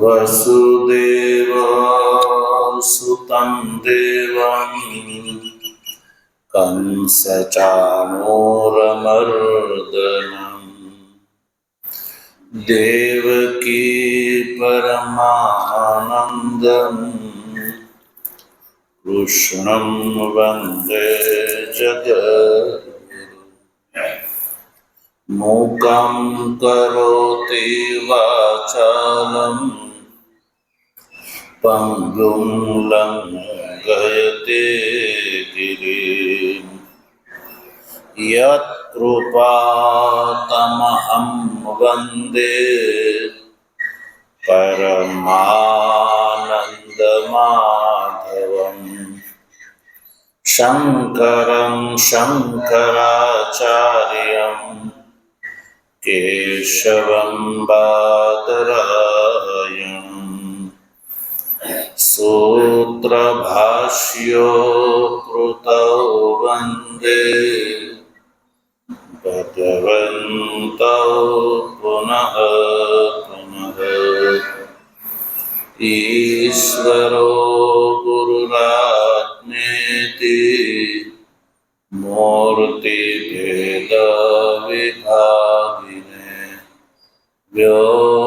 वसुदेवसुतं देवं कंसचाणूरमर्दनं देवकी परमानन्दं कृष्णं वन्दे जगद्गुरुं। मूकं करोति वाचालं पंगुं लंघयते गिरिं यत्कृपातमहं वन्दे परमानन्दमाधवम्। शङ्करं शङ्कराचार्यं केशवं बादरायणम् सूत्रभाष्यो कृतौ वन्दे भगवन्तौ पुनः पुनः। ईश्वरो गुरुरात्मेति मूर्तिभेदविभागिने व्योमवद्व्याप्तदेहाय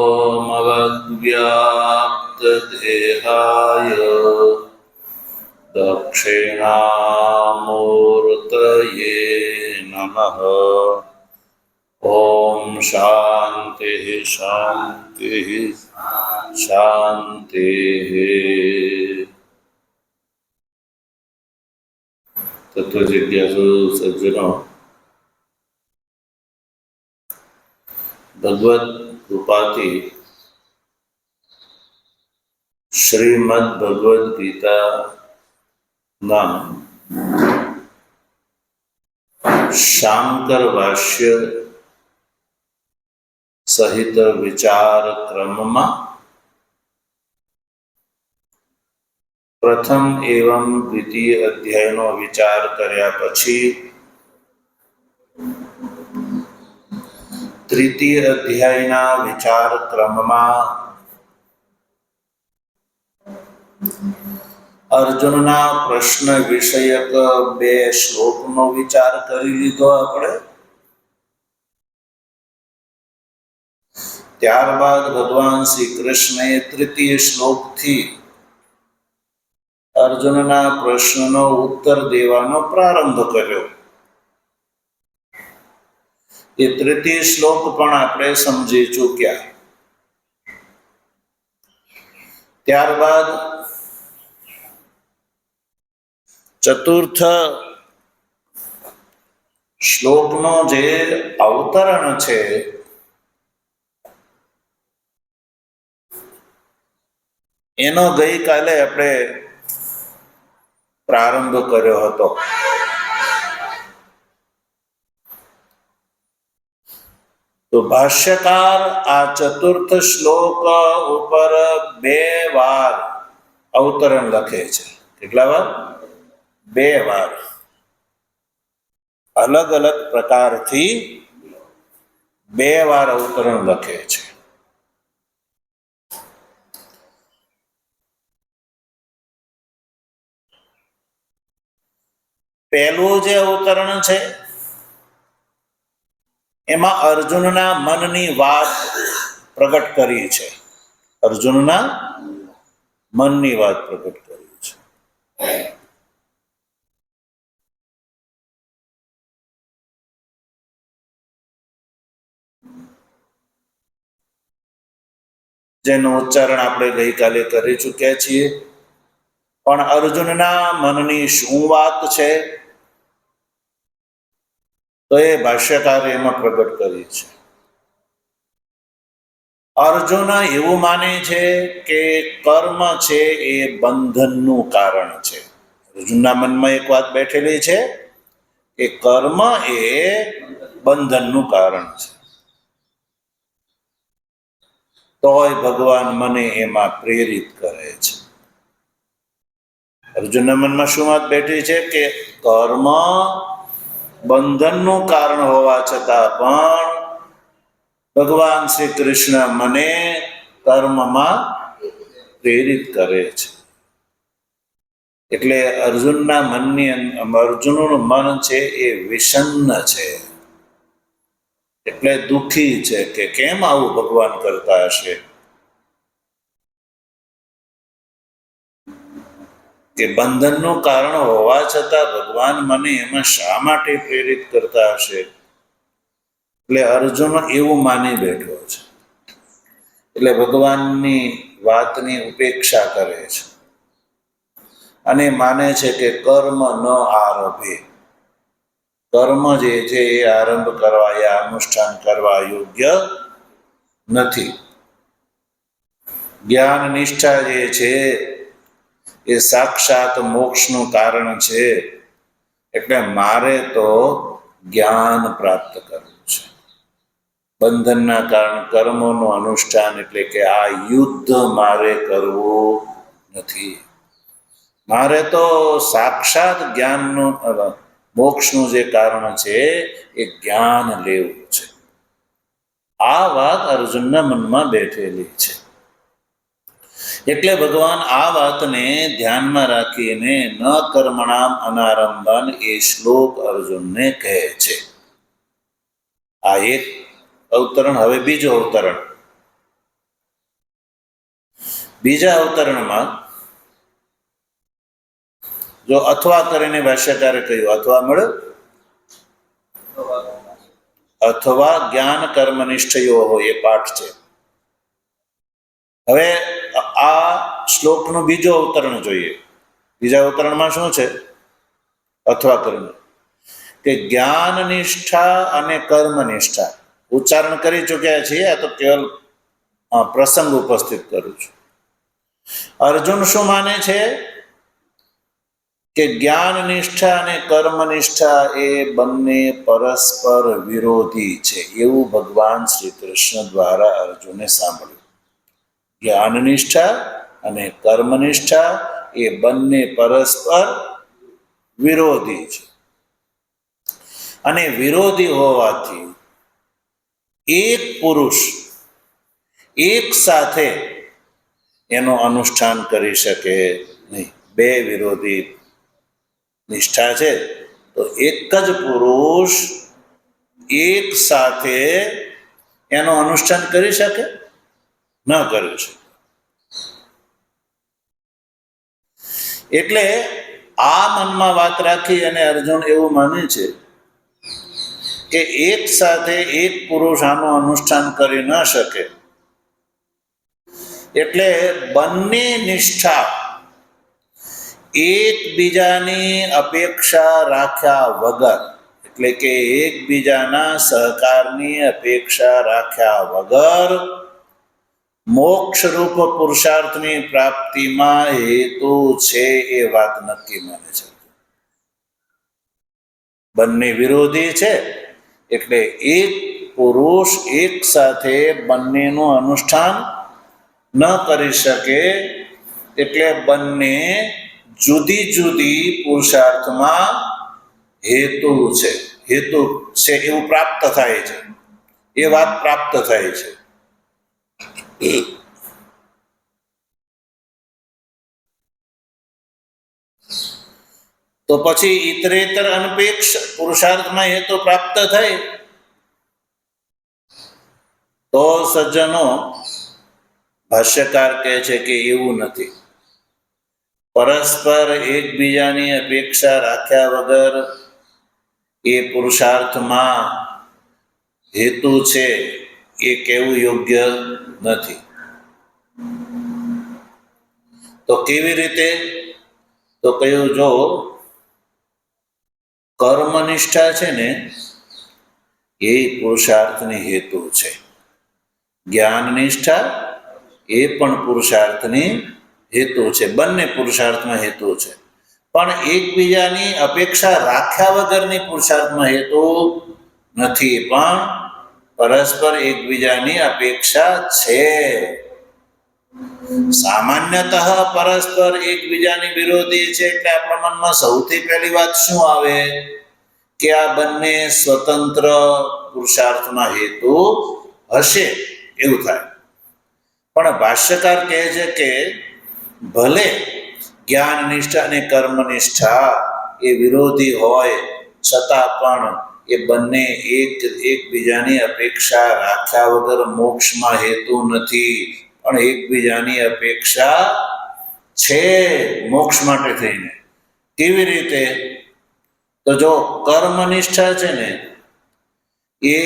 दक्षिणामूर्तये नमः। ॐ शान्तिः शान्तिः शान्तिः। तत्वजिज्ञासु सज्जनों, भगवत कृपाथी श्रीमद् भगवद गीता ना शांकर भाष्य सहित विचार क्रम में प्रथम एवं द्वितीय अध्याय नो विचार कर्या पछी तृतीय अध्याय ना विचार क्रम में अर्जुन ना प्रश्न विषयक बे श्लोक नो विचार करी लीधो आपणे। त्यारबाद भगवान श्री कृष्ण तृतीय श्लोक थी अर्जुन ना प्रश्न नो उत्तर देवानो प्रारंभ कर्यो। ये तृतीय श्लोक पण आपणे समझी चूक्या। त्यारबाद चतुर्थ श्लोक नो जे अवतरण छे एनो गई काले अपने प्रारंभ कर्यो हतो। तो भाष्यकार आ चतुर्थ श्लोक ऊपर बे वार अवतरण लखे छे। કેટલા વાર? બે વાર अलग अलग प्रकार थी बे वार अवतरण लखे छे। पहलू जे अवतरण छे एमा अर्जुनना मननी वात प्रकट करी छे। अर्जुनना मननी वात प्रकट करी छे। જેનું ઉચ્ચારણ આપણે ગઈકાલે કરી ચૂક્યા છીએ। પણ અર્જુનના મનની શું વાત છે તો એ ભાષ્યકારે એમાં પ્રગટ કરી છે। અર્જુન એવું માને છે કે કર્મ છે એ બંધનનું કારણ છે। અર્જુનના મનમાં એક વાત બેઠેલી છે કે કર્મ એ બંધનનું કારણ છે। તોય ભગવાન મને એમાં પ્રેરિત કરે છે। અર્જુનના મનમાં શું વાત બેઠી છે કે કર્મ બંધનનું કારણ હોવા છતાં પણ ભગવાન શ્રી કૃષ્ણ મને કર્મમાં પ્રેરિત કરે છે. એટલે અર્જુનનું મન છે એ વિષન્ન છે, એટલે દુઃખી છે કે કેમ આવું ભગવાન કરતા હશે, કે બંધનનું કારણ હોવા છતાં ભગવાન મને એમાં શા માટે પ્રેરિત કરતા હશે. એટલે અર્જુન એવું માની બેઠો છે, એટલે ભગવાનની વાતની ઉપેક્ષા કરે છે અને માને છે કે કર્મ ન આરભે, કર્મ જે છે એ આરંભ કરવા યા અનુષ્ઠાન કરવા યોગ્ય નથી. જ્ઞાન નિષ્ઠા જે છે એ સાક્ષાત મોક્ષનું કારણ છે, એટલે મારે તો જ્ઞાન પ્રાપ્ત કરવું છે. બંધનના કારણ કર્મોનું અનુષ્ઠાન એટલે કે આ યુદ્ધ મારે કરવું નથી. મારે તો સાક્ષાત જ્ઞાનનું મોક્ષનું જે કારણ છે એ જ્ઞાન લેવું છે. આ વાત અર્જુનના મનમાં બેઠેલી છે. એટલે ભગવાન આ વાતને ધ્યાનમાં રાખીને ન કર્મણામ અનારંભન એ શ્લોક અર્જુનને કહે છે. આ એક અવતરણ. હવે બીજો અવતરણ. બીજા અવતરણમાં જો અથવા કરીને ભાષ્યકારે કહ્યું, અથવા મળે અથવા જ્ઞાન કર્મનિષ્ઠયો હોય એ પાઠ છે. હવે આ શ્લોકનું બીજો અવતરણ જોઈએ. બીજા અવતરણમાં શું છે? અથવા કર્મ, કે જ્ઞાન નિષ્ઠા અને કર્મનિષ્ઠા ઉચ્ચારણ કરી ચૂક્યા છીએ. આ તો કેવલ પ્રસંગ ઉપસ્થિત કરું છું. અર્જુન શું માને છે કે જ્ઞાન નિષ્ઠા અને કર્મનિષ્ઠા એ બંને પરસ્પર વિરોધી છે, એવું ભગવાન શ્રી કૃષ્ણ દ્વારા અર્જુને સાંભળ્યું. જ્ઞાન નિષ્ઠા અને કર્મનિષ્ઠા એ બંને પરસ્પર વિરોધી છે, અને વિરોધી હોવાથી એક પુરુષ એક સાથે એનું અનુષ્ઠાન કરી શકે નહીં. બે વિરોધી નિષ્ઠા છે તો એક જ પુરુષ એક સાથે એનું અનુષ્ઠાન કરી શકે? ન કરી શકે. એટલે આ મનમાં વાત રાખી અને અર્જુન એવું માને છે કે એક સાથે એક પુરુષ આનું અનુષ્ઠાન કરી ન શકે, એટલે બંને નિષ્ઠા એકબીજાની અપેક્ષા રાખ્યા વગર, એટલે કે એકબીજાના સહકારની અપેક્ષા રાખ્યા વગર મોક્ષરૂપ પુરુષાર્થની પ્રાપ્તિમાં હેતુ છે એ વાત નક્કી માને છે. બંને વિરોધી છે, એટલે એક પુરુષ એક સાથે બંનેનું અનુષ્ઠાન ન કરી શકે, એટલે બંને જુદી જુદી પુરુષાર્થમાં હેતુ છે એવું પ્રાપ્ત થાય છે. એ વાત પ્રાપ્ત થાય છે. તો પછી ઇતરેતર અનપેક્ષ પુરુષાર્થમાં હેતુ પ્રાપ્ત થાય તો સજ્જનો, ભાષ્યકાર કહે છે કે એવું નથી. પરસ્પર એકબીજાની અપેક્ષા રાખ્યા વગર એ પુરુષાર્થમાં હેતુ છે એ કહેવું યોગ્ય નથી. તો કેવી રીતે? તો કહ્યું, જો કર્મનિષ્ઠા છે ને એ પુરુષાર્થની હેતુ છે, જ્ઞાન નિષ્ઠા એ પણ પુરુષાર્થની હેતુ છે, બંને પુરુષાર્થમાં હેતુ છે, પણ એકબીજાની અપેક્ષા રાખ્યા વગરની પુરુષાર્થમાં હેતુ નથી, પણ પરસ્પર એકબીજાની અપેક્ષા છે. સામાન્યતઃ પરસ્પર એકબીજાની વિરોધી છે, એટલે આપણા મનમાં સૌથી પહેલી વાત શું આવે કે આ બંને સ્વતંત્ર પુરુષાર્થમાં હેતુ હશે એવું થાય. પણ ભાષ્યકાર કહે છે કે ભલે જ્ઞાનનિષ્ઠા અને કર્મનિષ્ઠા એ વિરોધી હોય છતાં પણ એ બંને એકબીજાની અપેક્ષા રાખ્યા વગર મોક્ષમાં હેતુ નથી, પણ એકબીજાની અપેક્ષા છે મોક્ષ માટે થઈને. કેવી રીતે? તો જો કર્મનિષ્ઠા છે ને એ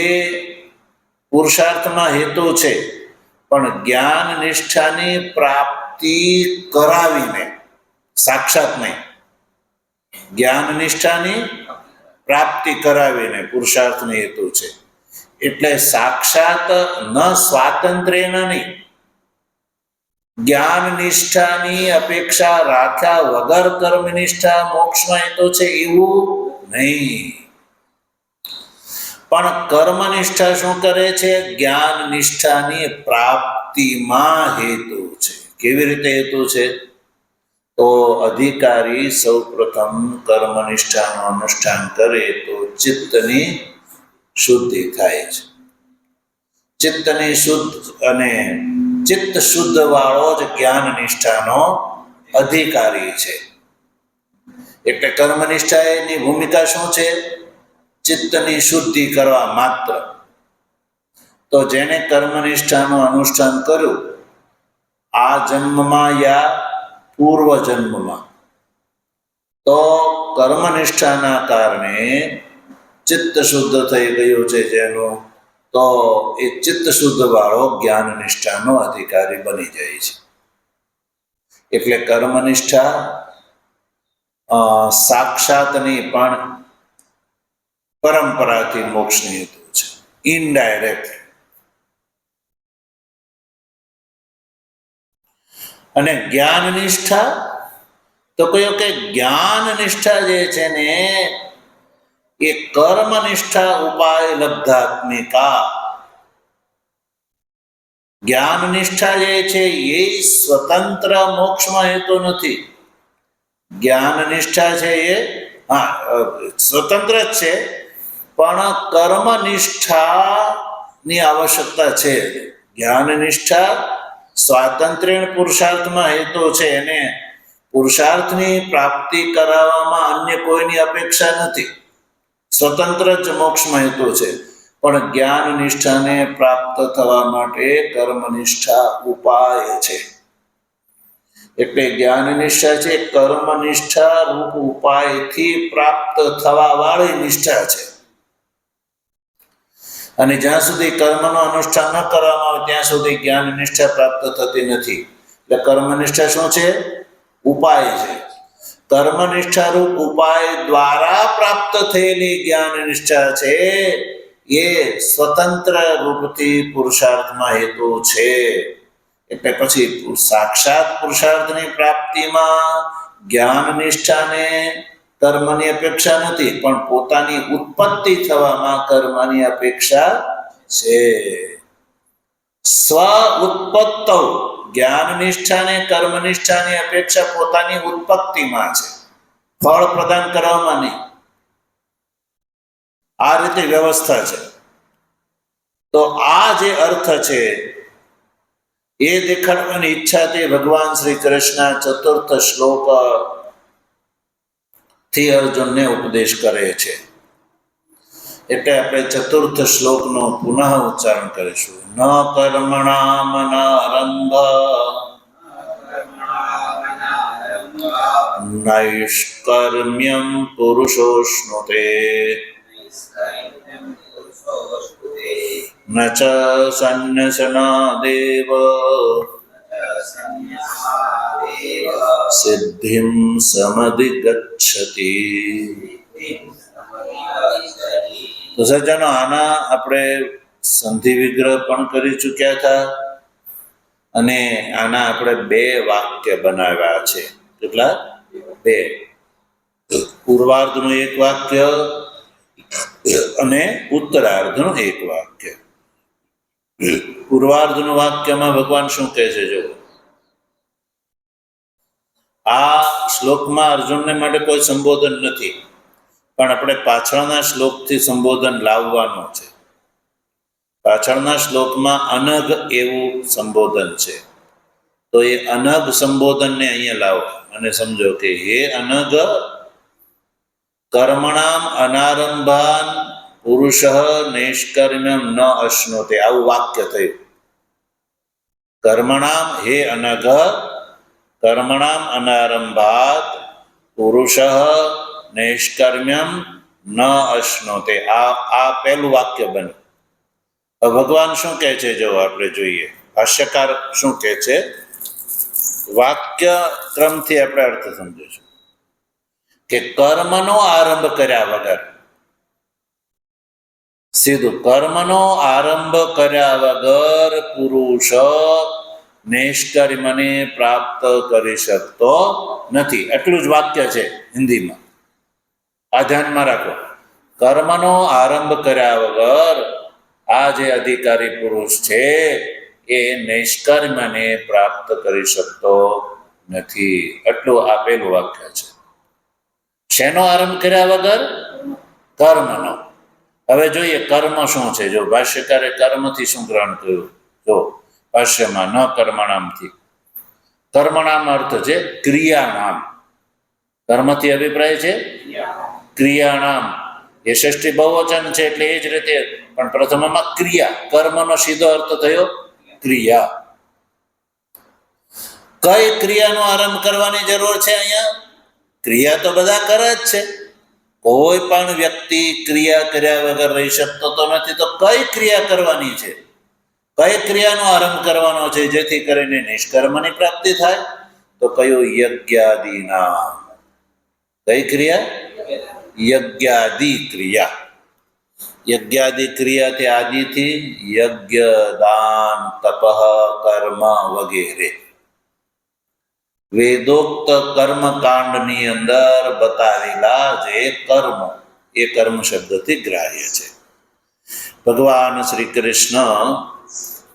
પુરુષાર્થમાં હેતુ છે, પણ જ્ઞાન નિષ્ઠાની પ્રાપ્તિ કરાવીને, સાક્ષાત નહીં, જ્ઞાન નિષ્ઠાની પ્રાપ્તિ કરાવીને પુરુષાર્થની હેતુ છે. એટલે સાક્ષાત ન સ્વાતંત્ર્ય નહીં, જ્ઞાન નિષ્ઠાની અપેક્ષા રાખ્યા વગર કર્મનિષ્ઠા મોક્ષમાં હેતુ છે એવું નહીં. પણ કર્મનિષ્ઠા શું કરે છે? જ્ઞાન નિષ્ઠાની પ્રાપ્તિમાં હેતુ છે. કેવી રીતે હેતુ છે? તો અધિકારી સૌ પ્રથમ કર્મનિષ્ઠાનું અનુષ્ઠાન કરે તો ચિત્તની શુદ્ધિ થાય છે. ચિત્તની શુદ્ધ અને ચિત્ત શુદ્ધ વાળો જ જ્ઞાન નિષ્ઠાનો અધિકારી છે. એટલે કર્મનિષ્ઠા એની ભૂમિકા શું છે? ચિત્તની શુદ્ધિ કરવા માત્ર. તો જેને કર્મનિષ્ઠાનું અનુષ્ઠાન કર્યું આ જન્મમાં યા પૂર્વ જન્મમાં, તો કર્મનિષ્ઠાના કારણે ચિત્ત શુદ્ધ થઈ ગયું છે જેનું, તો એ ચિત્ત શુદ્ધ વાળો જ્ઞાન નિષ્ઠાનો અધિકારી બની જાય છે. એટલે કર્મનિષ્ઠા સાક્ષાતની પણ પરંપરાથી મોક્ષની હેતુ છે, ઇનડાયરેક્ટ. અને જ્ઞાન નિષ્ઠા તો કહ્યું કે જ્ઞાન નિષ્ઠા જે છે ને એ કર્મનિષ્ઠા ઉપાય લબ્ધાત્મિકા. જ્ઞાન નિષ્ઠા જે છે એ સ્વતંત્ર મોક્ષમાં હેતુ નથી. જ્ઞાન નિષ્ઠા છે એ સ્વતંત્ર જ છે, પણ કર્મનિષ્ઠાની આવશ્યકતા છે. જ્ઞાન નિષ્ઠા સ્વાતંત્ર્ય પુરુષાર્થમાં હેતુ છે, એને પુરુષાર્થની પ્રાપ્તિ કરાવવામાં અન્ય કોઈની અપેક્ષા નથી, સ્વતંત્ર જ મોક્ષમાં હેતુ છે. પણ જ્ઞાન નિષ્ઠાને પ્રાપ્ત થવા માટે કર્મનિષ્ઠા ઉપાય છે. એટલે જ્ઞાન નિષ્ઠા છે કર્મનિષ્ઠા રૂપ ઉપાયથી પ્રાપ્ત થવા વાળી નિષ્ઠા છે. અને જ્યાં સુધી કર્મનું અનુષ્ઠાન ન કરવામાં આવે ત્યાં સુધી જ્ઞાન નિષ્ઠા પ્રાપ્ત થતી નથી. એટલે કર્મનિષ્ઠા શું છે? ઉપાય છે. કર્મનિષ્ઠા રૂપ ઉપાય દ્વારા પ્રાપ્ત થયેલી જ્ઞાન નિષ્ઠા છે એ સ્વતંત્ર રૂપથી પુરુષાર્થમાં હેતુ છે. એટલે પછી સાક્ષાત પુરુષાર્થની પ્રાપ્તિમાં જ્ઞાન નિષ્ઠાને કર્મની અપેક્ષા નથી, પણ પોતાની ઉત્પત્તિ થવામાં કર્મની અપેક્ષા છે. સ્વ ઉત્પત્ત જ્ઞાન નિષ્ઠાને કર્મનિષ્ઠાની અપેક્ષા પોતાની ઉત્પત્તિમાં છે, ફળ પ્રદાન કરવામાં નહીં. આ રીતે વ્યવસ્થા છે. તો આ જે અર્થ છે એ દેખાડવાની ઈચ્છાથી ભગવાન શ્રી કૃષ્ણ ચતુર્થ શ્લોક થી અર્જુનને ઉપદેશ કરે છે. એટલે આપણે ચતુર્થ શ્લોકનો પુનઃ ઉચ્ચારણ કરીશું. ન કર્મણામ નારંભ નૈષ્કર્મ્યમ પુરુષોશ્નુતે ન ચ સંન્યસનાદેવ સિદ્ધિમ સમધિગચ્છતિ. તો સજ્જનો, આના આપણે સંધિ વિગ્રહ પણ કરી ચૂક્યા હતા અને આના આપણે 2 વાક્ય બનાવ્યા છે. કેટલા? 2. પૂર્વાર્ધનું 1 વાક્ય અને ઉત્તરાર્ધનું 1 વાક્ય. પૂર્વાર્ધનું વાક્યમાં ભગવાન શું કહે છે? જો આ શ્લોકમાં અર્જુનને માટે કોઈ સંબોધન નથી, પણ આપણે પાછળના શ્લોકથી સંબોધન લાવવાનું છે. પાછળના શ્લોકમાં અનઘ એવું સંબોધન છે. તો એ અનગ સંબોધનને અહીંયા લાવો અને સમજો કે હે અનગ કર્મણામ અનારંભાન પુરુષ નૈષ્કર્મ્યમ ન અશ્નોતે, આવું વાક્ય થયું. કર્મણામ, હે અનગ કર્મણામ અનારંભાત પુરુષ નૈષ્કર્મ્યમ ન અશ્નોતે, આ પહેલું વાક્ય બન્યું. ભગવાન શું કહે છે જો આપણે જોઈએ, ભાષ્યકાર શું કહે છે, વાક્ય ક્રમથી આપણે અર્થ સમજીશું કે કર્મનો આરંભ કર્યા વગર, સીધું કર્મનો આરંભ કર્યા વગર પુરુષ નૈષ્કર્મને પ્રાપ્ત કરી શકતો નથી. એટલું જ વાક્ય છે હિન્દીમાં. આ ધ્યાનમાં રાખો, કર્મનો આરંભ કર્યા વગર આ જે અધિકારી પુરુષ છે એ નૈષ્કર્મને પ્રાપ્ત કરી શકતો નથી. એટલું આ પહેલું વાક્ય છે. શેનો આરંભ કર્યા વગર? કર્મનો. હવે જોઈએ કર્મ શું છે. જો ભાષ્યકારે કર્મથી શું ગ્રહણ કર્યું, જો ભાષ્યમાં ન કર્મણામથી. કર્મણામ અર્થ છે ક્રિયાણામ. કર્મથી અભિપ્રાય છે ક્રિયાણામ. એ ષષ્ઠી બહુવચન છે એટલે એ જ રીતે, પણ પ્રથમમાં ક્રિયા, કર્મનો સીધો અર્થ થયો ક્રિયા. કઈ ક્રિયાનો આરંભ કરવાની જરૂર છે અહીંયા? ક્રિયા તો બધા કરે જ છે. કોઈ પણ વ્યક્તિ ક્રિયા કર્યા વગર રહી શકતો તો નથી. તો કઈ ક્રિયા કરવાની છે? કઈ ક્રિયાનો આરંભ કરવાનો છે જેથી કરીને નિષ્કર્મની પ્રાપ્તિ થાય? તો કયું? યજ્ઞાદિના. કઈ ક્રિયા? યજ્ઞાદિ ક્રિયા. યજ્ઞાદિ ક્રિયાથી આદિથી યજ્ઞ, દાન, તપ, કર્મ વગેરે વેદોક્ત કર્મકાંડની અંદર બતાવેલા જે કર્મ, એ કર્મ શબ્દથી ગ્રાહ્ય છે. ભગવાન શ્રી કૃષ્ણ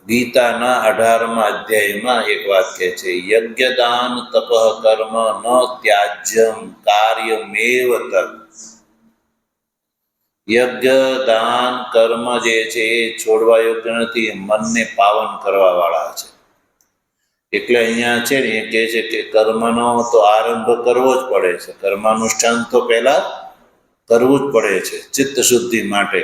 ગીતાના 18મા અધ્યાયમાં એક વાક્ય છે, યજ્ઞદાન તપ કર્મ ન ત્યાજ્યમ કાર્યમેવ તત્. યજ્ઞ, દાન, કર્મ જે છે એ છોડવા યોગ્ય નથી, મનને પાવન કરવા વાળા છે. એટલે અહીંયા છે ને એ કહે છે કે કર્મનો તો આરંભ કરવો જ પડે છે. કર્માનુષ્ઠાન તો પહેલા કરવું જ પડે છે ચિત્ત શુદ્ધિ માટે.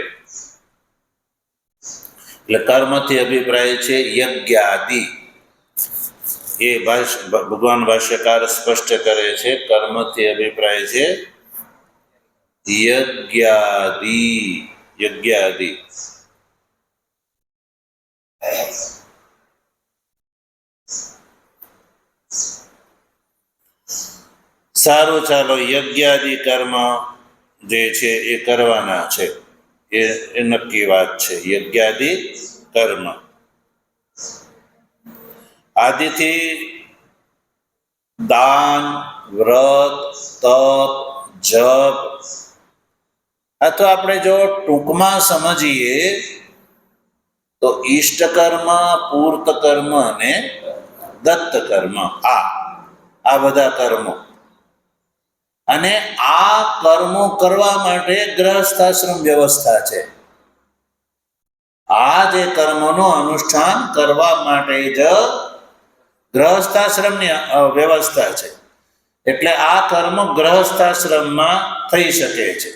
એટલે કર્મથી અભિપ્રાય છે યજ્ઞાદિ. એ ભગવાન ભાષ્યકાર સ્પષ્ટ કરે છે, કર્મથી અભિપ્રાય છે યજ્ઞાદિ. યજ્ઞાદિ. સારું, ચાલો, યજ્ઞાદિ કર્મ જે છે એ કરવાના છે, એ નક્કી વાત છે. યજ્ઞાદિ કર્મ આદિથી દાન, વ્રત, તપ, જપ, અથવા આપણે જો ટૂંકમાં સમજીએ તો ઈષ્ટ કર્મ, પૂર્ત કર્મ અને દત્ત કર્મ, આ બધા કર્મો. અને આ કર્મો કરવા માટે ગ્રહસ્થાશ્રમ વ્યવસ્થા છે. આ જે કર્મોનું અનુષ્ઠાન કરવા માટે જ ગ્રહસ્થાશ્રમની વ્યવસ્થા છે. એટલે આ કર્મ ગ્રહસ્થાશ્રમમાં થઈ શકે છે.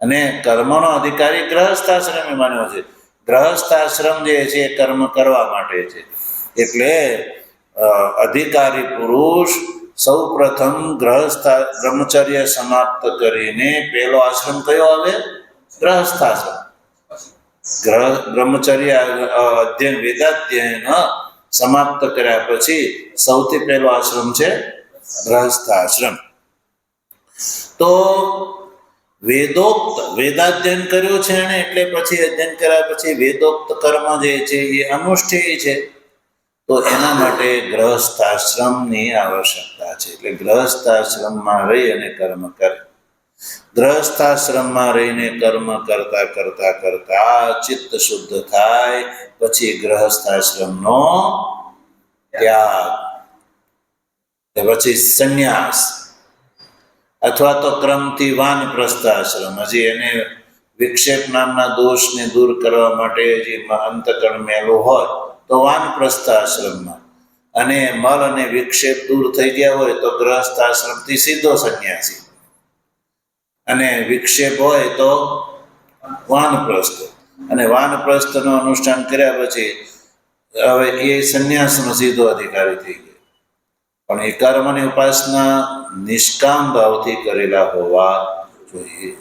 અને કર્મનો અધિકારી ગ્રહસ્થાશ્રમે માન્યો છે. ગ્રહસ્થાશ્રમ જે છે એ કર્મ કરવા માટે છે. એટલે અધિકારી પુરુષ સૌ પ્રથમ બ્રહ્મચર્ય સમાપ્ત કરીને પહેલો આશ્રમ કયો આવે? ગ્રહસ્થાશ્રમ. બ્રહ્મચર્ય અધ્યયન, વેદાધ્યયન સમાપ્ત કર્યા પછી સૌથી પહેલો આશ્રમ છે ગ્રહસ્થાશ્રમ. તો વેદાધ્યયન કર્યું છે અને એટલે પછી અધ્યયન કર્યા પછી વેદોક્ત કર્મ જે છે એ અનુષ્ઠેય છે. તો એના માટે ગ્રહસ્થાશ્રમની આવશ્યકતા છે. એટલે ગ્રહસ્થાશ્રમમાં રહી અને કર્મ કરે. ગ્રહસ્થાશ્રમમાં રહીને કર્મ કરતા કરતા કરતા ચિત્ત શુદ્ધ થાય પછી ગ્રહસ્થાશ્રમનો ત્યાગ, પછી સંન્યાસ, અથવા તો ક્રમથી વાનપ્રસ્થાશ્રમ. હજી એને વિક્ષેપ નામના દોષને દૂર કરવા માટે હજી અંતકરણ મેલું હોય તો વાનપ્રસ્થાશ્રમમાં, અને મલ અને વિક્ષેપ દૂર થઈ ગયા હોય તો ગ્રહસ્થ આશ્રમથી સીધો સંન્યાસી, અને વિક્ષેપ હોય તો વાનપ્રસ્થ. અને વાનપ્રસ્થનું અનુષ્ઠાન કર્યા પછી હવે એ સંન્યાસનો સીધો અધિકારી થઈ ગયો. પણ એ કર્મની ઉપાસના નિષ્કામ ભાવથી કરેલા હોવા જોઈએ.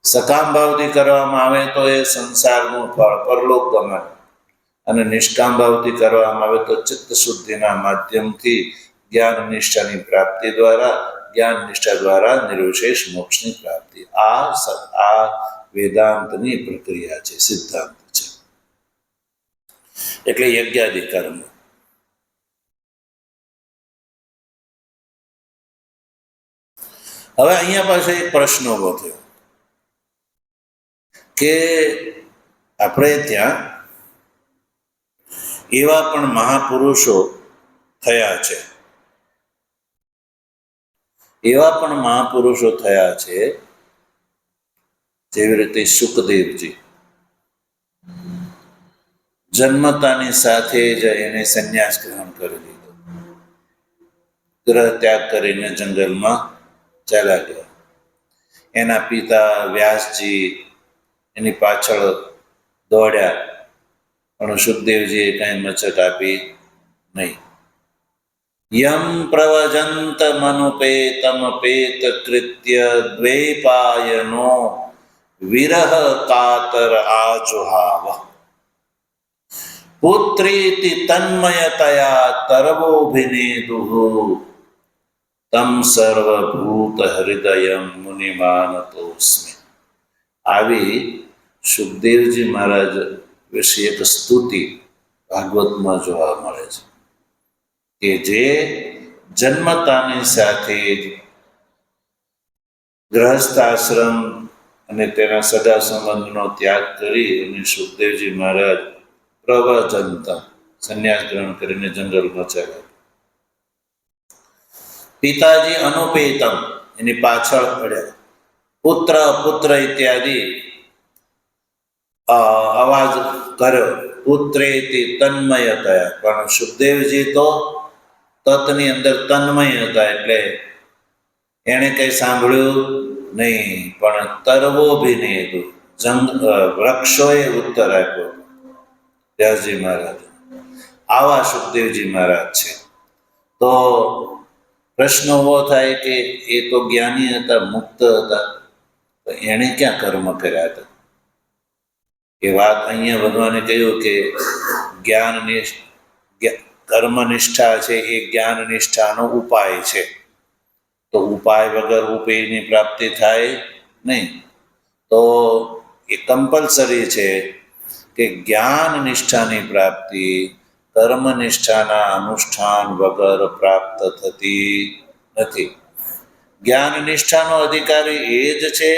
સકામ ભાવથી કરવામાં આવે તો એ સંસારનું ફળ પરલોક ગમે, અને નિષ્કામ ભાવથી કરવામાં આવે તો ચિત્ત શુદ્ધિના માધ્યમથી જ્ઞાન નિષ્ઠાની પ્રાપ્તિ દ્વારા, જ્ઞાન નિષ્ઠા દ્વારા નિર્વિશેષ મોક્ષની પ્રાપ્તિ. આ વેદાંતની પ્રક્રિયા છે, સિદ્ધાંત છે. એટલે યજ્ઞાદિ કર્મ. હવે અહીંયા પાસે એક પ્રશ્ન ઉભો થયો કે આપણે ત્યાં એવા પણ મહાપુરુષો થયા છે, જેવી રીતે સુખદેવજી. જન્મતાની સાથે જ એને સંન્યાસ ગ્રહણ કરી લીધો, ગ્રહ ત્યાગ કરીને જંગલમાં ચાલ્યા ગયા. એના પિતા વ્યાસજી એની પાછળ દોડ્યા, પણ સુખદેવજીએ કાંઈ મચક આપી નહીં. યમ પ્રવજંત મનુપેતમ પેત કૃત્ય દ્વૈપાયનો વિરહ કાતર આજુહાવ પુત્રીતિ તન્મયતયા તર્વોભિનેદુઃ તમ સર્વભૂત હૃદય મુનિમાનતોસ્મિ. આવી સુખદેવજી મહારાજ વિશે એક સ્તુતિ ભાગવતમાં જોવા મળે છે કે જે જન્મતાની સાથે જ ગ્રહસ્થ આશ્રમ અને તેના સગા સંબંધનો ત્યાગ કરી અને સુખદેવજી મહારાજ પ્રવજંતા સંન્યાસ ગ્રહણ કરીને જંગલમાં ચાલ્યા. પિતાજી અનુપેતમ એની પાછળ પડ્યા. પુત્ર પુત્ર ઇત્યાદિ અવાજ કર્યો. પુત્રેતિ તન્મય થયા, પણ સુખદેવજી તો તત્ની અંદર તન્મય હતા, એટલે એને કઈ સાંભળ્યું નહીં. પણ તર્વોભિનેદુ, વૃક્ષોએ ઉત્તર આપ્યો વ્યાસજી મહારાજ. આવા સુખદેવજી મહારાજ છે. તો પ્રશ્ન ઉભો થાય કે એ તો જ્ઞાની હતા, મુક્ત હતા, તો એણે ક્યાં કર્મ કર્યા હતા? એ વાત અહીંયા ભગવાને કહ્યું કે કર્મનિષ્ઠા છે એ જ્ઞાન નિષ્ઠાનો ઉપાય છે. તો ઉપાય વગર ઉપેયની પ્રાપ્તિ થાય નહીં. તો એ કમ્પલસરી છે કે જ્ઞાન નિષ્ઠાની પ્રાપ્તિ કર્મનિષ્ઠાના અનુષ્ઠાન વગર પ્રાપ્ત થતી નથી. જ્ઞાન નિષ્ઠાનો અધિકારી એ જ છે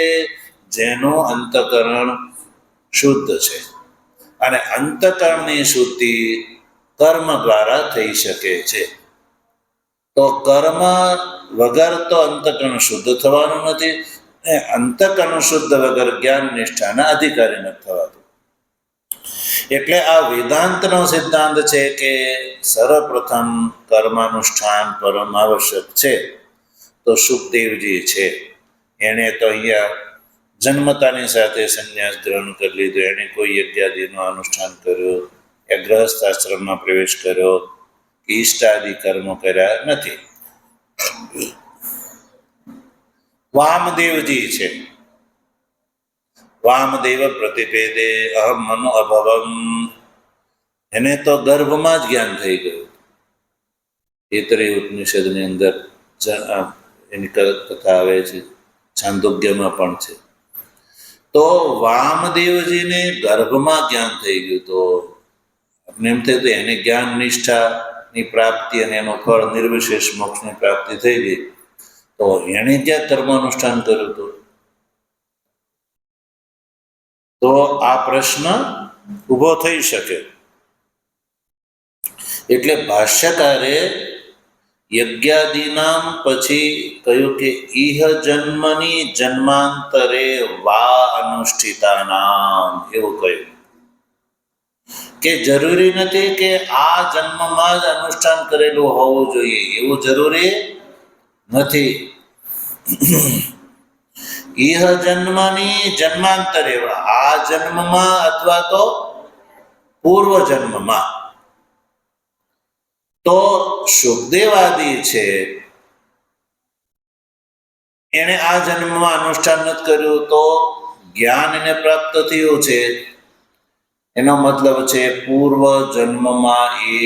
જેનું અંતઃકરણ શુદ્ધ છે, અને અંતઃકરણની શુદ્ધિ કર્મ દ્વારા થઈ શકે છે. તો કર્મ વગર તો અંતઃકરણ શુદ્ધ થવાનું નથી, અને અંતઃકરણ શુદ્ધ વગર જ્ઞાન નિષ્ઠાના અધિકારી નથી થવાતું. એટલે આ વેદાંતનો સિદ્ધાંત છે કે સર્વપ્રથમ કર્માનુષ્ઠાન પરમ આવશ્યક છે. તો સુખદેવજી છે, એણે તો અહીંયા જન્મતાની સાથે સંન્યાસ ગ્રહણ કરી લીધો. એણે કોઈ યજ્ઞાદિનું અનુષ્ઠાન કર્યું, એ ગ્રહસ્થ આશ્રમમાં પ્રવેશ કર્યો, ઈષ્ટાદિ કર્મો કર્યા નથી. વામદેવજી છે, વામદેવ પ્રતિભેદે અહમ મનો અભવમ. એને તો ગર્ભમાં જ જ્ઞાન થઈ ગયું. તૈત્તરીય ઉપનિષદની અંદર એની કથા આવે છે, છાંદોગ્યમાં પણ છે. તો વામદેવજીને ગર્ભમાં જ્ઞાન થઈ ગયું. તો આપણે એમ થયું એને જ્ઞાન નિષ્ઠાની પ્રાપ્તિ અને એનું ફળ નિર્વિશેષ મોક્ષની પ્રાપ્તિ થઈ ગઈ. તો એણે ક્યાં કર્માનુષ્ઠાન કર્યું હતું? તો આ પ્રશ્ન ઊભો થઈ શકે. એટલે ભાષ્યકારે યજ્ઞાદિનામ પછી કહ્યું કે ઇહ જન્મની જન્માંતરે વા અનુષ્ઠિતાનામ, એવું કહ્યું. કે જરૂરી નથી કે આ જન્મમાં જ અનુષ્ઠાન કરેલું હોવું જોઈએ, એવું જરૂરી નથી. ઇહ જન્મની જન્માંતરે, આ જન્મમાં અથવા તો પૂર્વ જન્મમાં. તો શુકદેવાદી છે એણે આ જન્મમાં અનુષ્ઠાન નથી કર્યું તો જ્ઞાન એને પ્રાપ્ત થયું છે, એનો મતલબ છે પૂર્વ જન્મમાં એ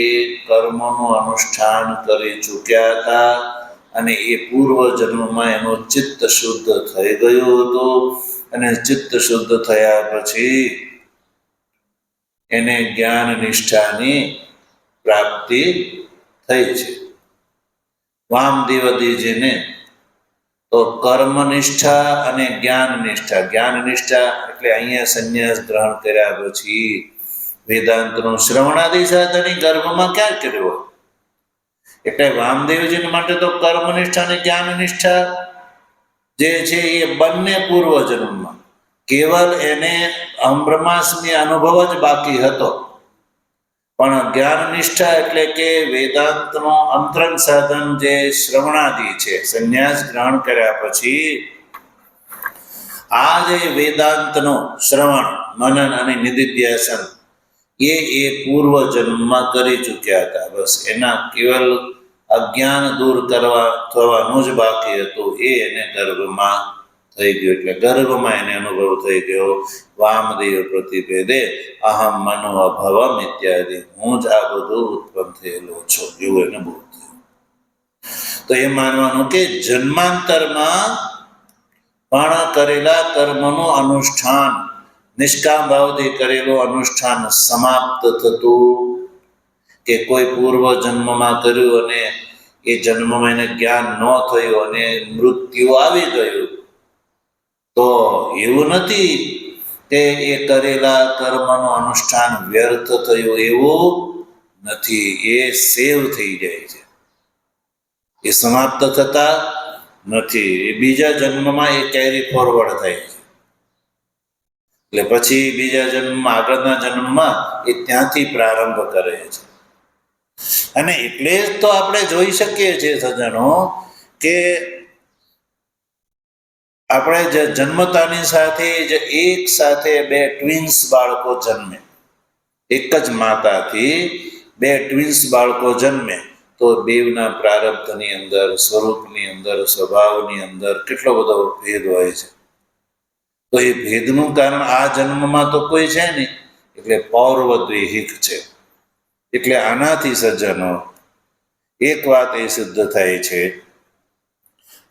કર્મનું અનુષ્ઠાન કરી ચૂક્યા હતા અને એ પૂર્વ જન્મમાં એનું ચિત્ત શુદ્ધ થઈ ગયું હતું અને ચિત્ત શુદ્ધ થયા પછી એને જ્ઞાન નિષ્ઠાની પ્રાપ્તિ થઈ છે. વામદેવજીને તો કર્મનિષ્ઠા અને જ્ઞાનનિષ્ઠા, જ્ઞાનનિષ્ઠા એટલે અહીંયા સંન્યાસ ગ્રહણ કર્યા પછી વેદાંતનું શ્રવણાદિ સાધન ગર્ભમાં ક્યાં કર્યો? એટલે વામદેવજી માટે તો કર્મનિષ્ઠા અને જ્ઞાનનિષ્ઠા જે છે એ બંને પૂર્વ જન્મમાં, કેવલ એને બ્રહ્માસ્મિ અનુભવ જ બાકી હતો. પણ જ્ઞાનનિષ્ઠા એટલે કે વેદાંતનો અંતરંગ સાધન જે શ્રવણાદિ છે, સંન્યાસ ગ્રહણ કર્યા પછી આ જે વેદાંતનો શ્રવણ, મનન અને નિધિધ્યાસન એ પૂર્વ જન્મમાં કરી ચૂક્યા હતા. બસ એના કેવલ અજ્ઞાન દૂર થવાનું જ બાકી હતું, એ એને ગર્ભમાં થઈ ગયું. એટલે ગર્ભમાં એને અનુભવ થઈ ગયો વામદેવ પ્રતિભેદે અહમ મનો અભવમ ઇત્યાદિ, હું જ આ બધું ઉત્પન્ન થયેલો છું, એવું એને બોધ થયું. તો એ માનવાનું કે જન્માંતરમાં પણ કરેલા કર્મનું અનુષ્ઠાન, નિષ્કામ ભાવથી કરેલું અનુષ્ઠાન સમાપ્ત થતું, કે કોઈ પૂર્વ જન્મમાં કર્યું અને એ જન્મમાં એને જ્ઞાન ન થયું અને મૃત્યુ આવી ગયું, તો એવું નથી કે એ કરેલા કર્મનું અનુષ્ઠાન વ્યર્થ થયું, એવું નથી. એ સેવ થઈ જાય છે, એ સમાપ્ત થતા નથી. એ બીજા જન્મમાં એ કેરી ફોરવર્ડ થાય છે. એટલે પછી બીજા જન્મમાં, આગળના જન્મમાં એ ત્યાંથી પ્રારંભ કરે છે. અને એટલે જ તો આપણે જોઈ શકીએ છીએ સજ્જનો કે આપણે જે જન્મતાની સાથે જ એક સાથે બે ટ્વિન્સ બાળકો જન્મે, એક જ માતાથી બે ટ્વિન્સ બાળકો જન્મે, તો બેવના પ્રારબ્ધની અંદર, સ્વરૂપની અંદર, સ્વભાવની અંદર કેટલો બધો ભેદ હોય છે. તો એ ભેદનું કારણ આ જન્મમાં તો કોઈ છે નહીં, એટલે પૌર્વદ્વેહિક છે. એટલે આનાથી સજ્જનો એક વાત એ સિદ્ધ થાય છે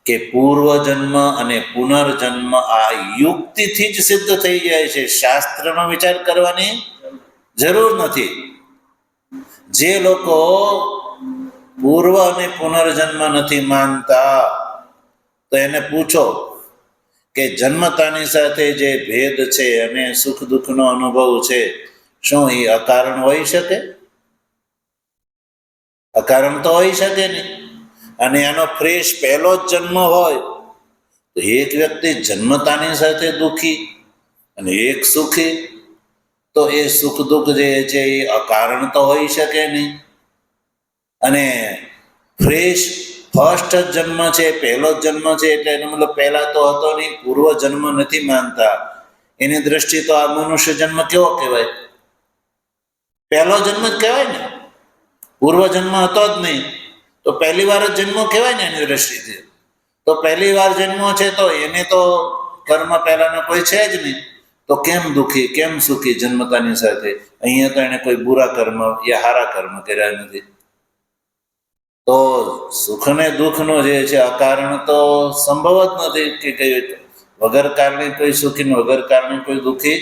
કે પૂર્વજન્મ અને પુનર્જન્મ આ યુક્તિથી જ સિદ્ધ થઈ જાય છે, શાસ્ત્રનો વિચાર કરવાની જરૂર નથી. જે લોકો પૂર્વ અને પુનર્જન્મ નથી માનતા, તો એને પૂછો કે જન્મતાની સાથે જે ભેદ છે અને સુખ દુઃખનો અનુભવ છે, શું એ અકારણ હોઈ શકે? અકારણ તો હોઈ શકે નહીં. અને એનો ફ્રેશ પહેલો જ જન્મ હોય તો એક વ્યક્તિ જન્મતાની સાથે દુઃખી અને એક સુખી, તો એ સુખ દુઃખ જે છે એ અકારણ તો હોઈ શકે નહીં. અને ફ્રેશ ફર્સ્ટ જન્મ છે, પહેલો જ જન્મ છે, એટલે એનો મતલબ પહેલા તો હતો નહીં, પૂર્વ જન્મ નથી માનતા. એની દ્રષ્ટિ તો આ મનુષ્ય જન્મ કેવો કહેવાય? પહેલો જન્મ જ કહેવાય ને, પૂર્વ જન્મ હતો જ નહીં, તો પહેલી વાર જ જન્મ કહેવાય ને એની દ્રષ્ટિથી. તો પહેલી વાર જન્મ છે તો એને તો કર્મ પહેલાનો કોઈ છે જ નહીં, તો કેમ દુઃખી, કેમ સુખી જન્મતાની સાથે? અહીંયા તો એને કોઈ બુરા કર્મ યા હારા કર્મ કર્યા નથી. તો સુખ ને દુઃખનો જે છે અકારણ તો સંભવ જ નથી કે કઈ વગર કારણે કોઈ સુખી ને વગર કારણે કોઈ દુઃખી.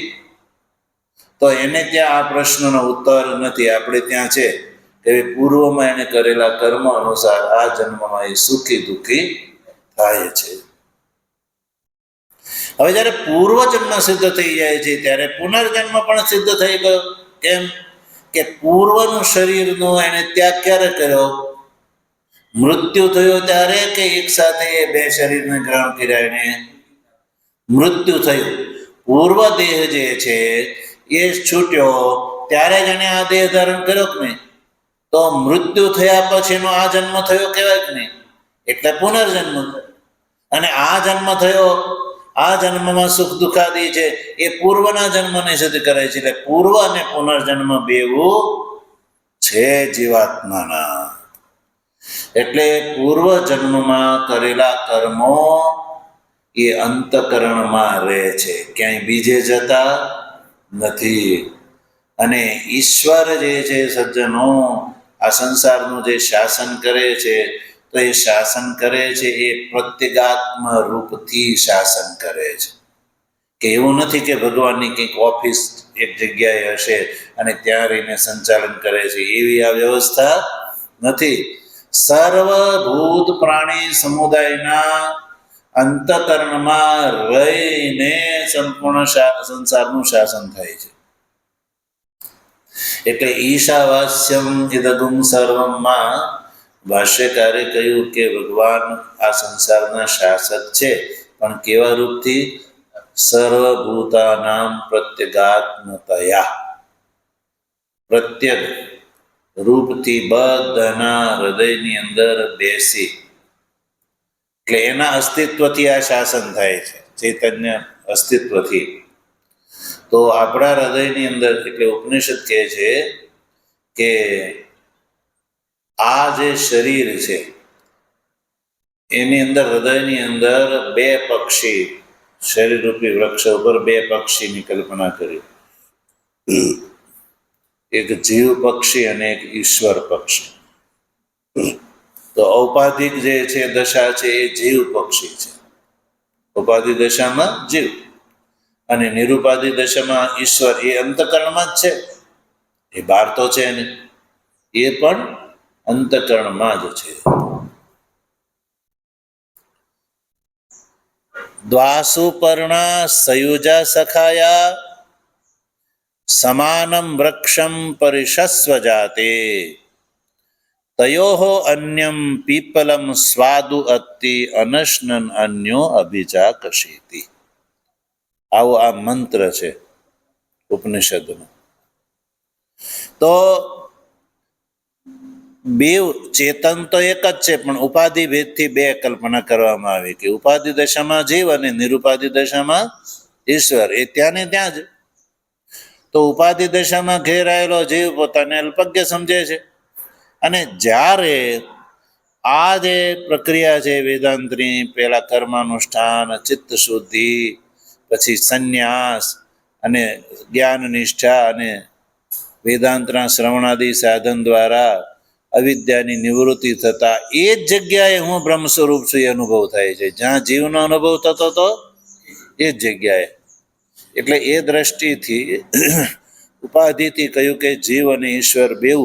તો એને ત્યાં આ પ્રશ્નનો ઉત્તર નથી. આપણે ત્યાં છે કે પૂર્વમાં એને કરેલા કર્મ અનુસાર આ જન્મમાં એ સુખી દુઃખી થાય છે. હવે જ્યારે પૂર્વ જન્મ સિદ્ધ થઈ જાય છે ત્યારે પુનર્જન્મ પણ સિદ્ધ થઈ ગયો. કેમ કે પૂર્વનું શરીરનો એને ત્યાગ ક્યારે કર્યો? મૃત્યુ થયું ત્યારે, કે એક સાથે એ બે શરીરને ગ્રહણ કર્યા એને મૃત્યુ થયું. પૂર્વ દેહ જે છે એ છૂટ્યો ત્યારે જ એને આ દેહ ધારણ કર્યો કે નહીં? તો મૃત્યુ થયા પછીનો આ જન્મ થયો કહેવાય કે નહીં? એટલે પુનર્જન્મ. અને આ જન્મ થયો, આ જન્મમાં સુખ દુઃખાદી છે એ પૂર્વના જન્મને સિદ્ધ કરે છે. એટલે પૂર્વ અને પુનર્જન્મ બેવું છે જીવાત્માના. એટલે પૂર્વ જન્મમાં કરેલા કર્મો એ અંતકરણમાં રહે છે, ક્યાંય બીજે જતા નથી. અને ઈશ્વર જે છે સજ્જનો, આ સંસારનું જે શાસન કરે છે, તો એ શાસન કરે છે એ પ્રત્યેગાત્મ રૂપથી શાસન કરે છે. કે એવું નથી કે ભગવાનની કંઈક ઓફિસ એક જગ્યાએ હશે અને ત્યાં રહીને સંચાલન કરે છે, એવી આ વ્યવસ્થા નથી. સર્વભૂત પ્રાણી સમુદાયના અંતકરણમાં રહીને સંપૂર્ણ સંસારનું શાસન થાય છે. એટલે ઈશાવાસ્યમ ઇદગુમ સર્વમમાં ભાષ્યકારે કહ્યું કે ભગવાન આ સંસારના શાસક છે, પણ કેવા રૂપથી? સર્વભૂતાનામ પ્રત્યેગાત્મતયા, પ્રત્યેક રૂપથી બધાના હૃદયની અંદર બેસી. એટલે એના અસ્તિત્વથી આ શાસન થાય છે, ચૈતન્ય અસ્તિત્વથી. તો આપણા હૃદયની અંદર, એટલે ઉપનિષદ કહે છે કે આ જે શરીર છે એની અંદર, હૃદયની અંદર બે પક્ષી, શરીર રૂપી વૃક્ષ ઉપર બે પક્ષીની કલ્પના કરી. એક જીવ પક્ષી અને એક ઈશ્વર પક્ષી. તો ઔપાધિક જે છે દશા છે એ જીવ પક્ષી છે, ઉપાધિ દશામાં જીવ, અને નિરુપાધિ દશામાં ઈશ્વર. એ અંતકરણમાં જ છે, એ બહાર તો છે ને, એ પણ અંતકરણમાં જ છે. દ્વાસુ પર્ણા સયુજા સખાયા સમાનમ વૃક્ષમ પરિષસ્વ જાતે તયોઃ અન્યમ પીપલમ સ્વાદુ અત્તિ અનશ્નન અન્યો અભિજાકશીતિ. આવો આ મંત્ર છે ઉપનિષદનો. તો બે ચેતન તો એક જ છે, પણ ઉપાધિ ભેદથી બે કલ્પના કરવામાં આવી કે ઉપાધિ દશામાં જીવ અને નિરુપાધિ દશામાં ઈશ્વર. એ ત્યાં ને ત્યાં જ. તો ઉપાધિ દશામાં ઘેરાયેલો જીવ પોતાને અલ્પજ્ઞ સમજે છે, અને જ્યારે આ જે પ્રક્રિયા છે વેદાંતની, પેલા કર્માનુષ્ઠાન, ચિત્ત શુદ્ધિ, પછી સંન્યાસ અને જ્ઞાન નિષ્ઠા અને વેદાંતના શ્રવણાદિ સાધન દ્વારા અવિદ્યાની નિવૃત્તિ થતા એ જ જગ્યાએ હું બ્રહ્મ સ્વરૂપ છું એ અનુભવ થાય છે. જ્યાં જીવનો અનુભવ થતો હતો એ જ જગ્યાએ. એટલે એ દ્રષ્ટિથી ઉપાધિથી કહ્યું કે જીવ અને ઈશ્વર બેઉ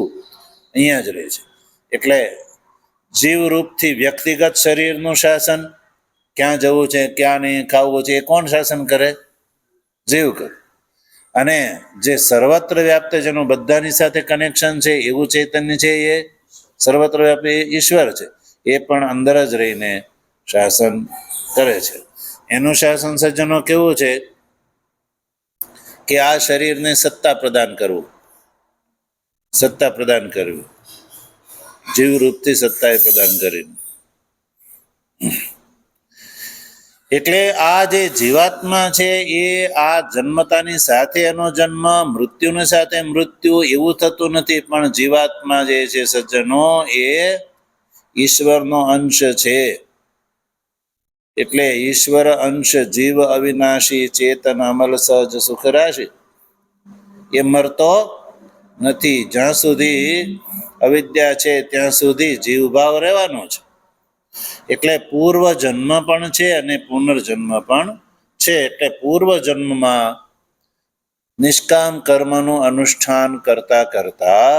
અહીંયા જ રહે છે. એટલે જીવરૂપથી વ્યક્તિગત શરીરનું શાસન, ક્યાં જવું છે, ક્યાં નહીં ખાવું છે, એ કોણ શાસન કરે? જીવ કરે. અને જે સર્વત્ર વ્યાપ્ત, જેનું બધાની સાથે કનેક્શન છે એવું ચૈતન્ય છે, એ સર્વત્ર વ્યાપ્ત ઈશ્વર છે. એ પણ અંદર જ રહીને શાસન કરે છે. એનું શાસન સજ્જનો કેવું છે કે આ શરીરને સત્તા પ્રદાન કરવું, સત્તા પ્રદાન કરવી, જીવરૂપથી સત્તા એ પ્રદાન કરીને. એટલે આ જે જીવાત્મા છે એ આ જન્મતાની સાથે એનો જન્મ, મૃત્યુની સાથે મૃત્યુ એવું થતું નથી, પણ જીવાત્મા જે છે સજ્જનો એ ઈશ્વરનો અંશ છે. એટલે ઈશ્વર અંશ જીવ અવિનાશી ચેતન અમલ સહજ સુખ રાશિ. એ મરતો નથી. જ્યાં સુધી અવિદ્યા છે ત્યાં સુધી જીવભાવ રહેવાનો છે. એટલે પૂર્વ જન્મ પણ છે અને પુનર્જન્મ પણ છે. એટલે પૂર્વ જન્મમાં નિષ્કામ કર્મનું અનુષ્ઠાન કરતા કરતા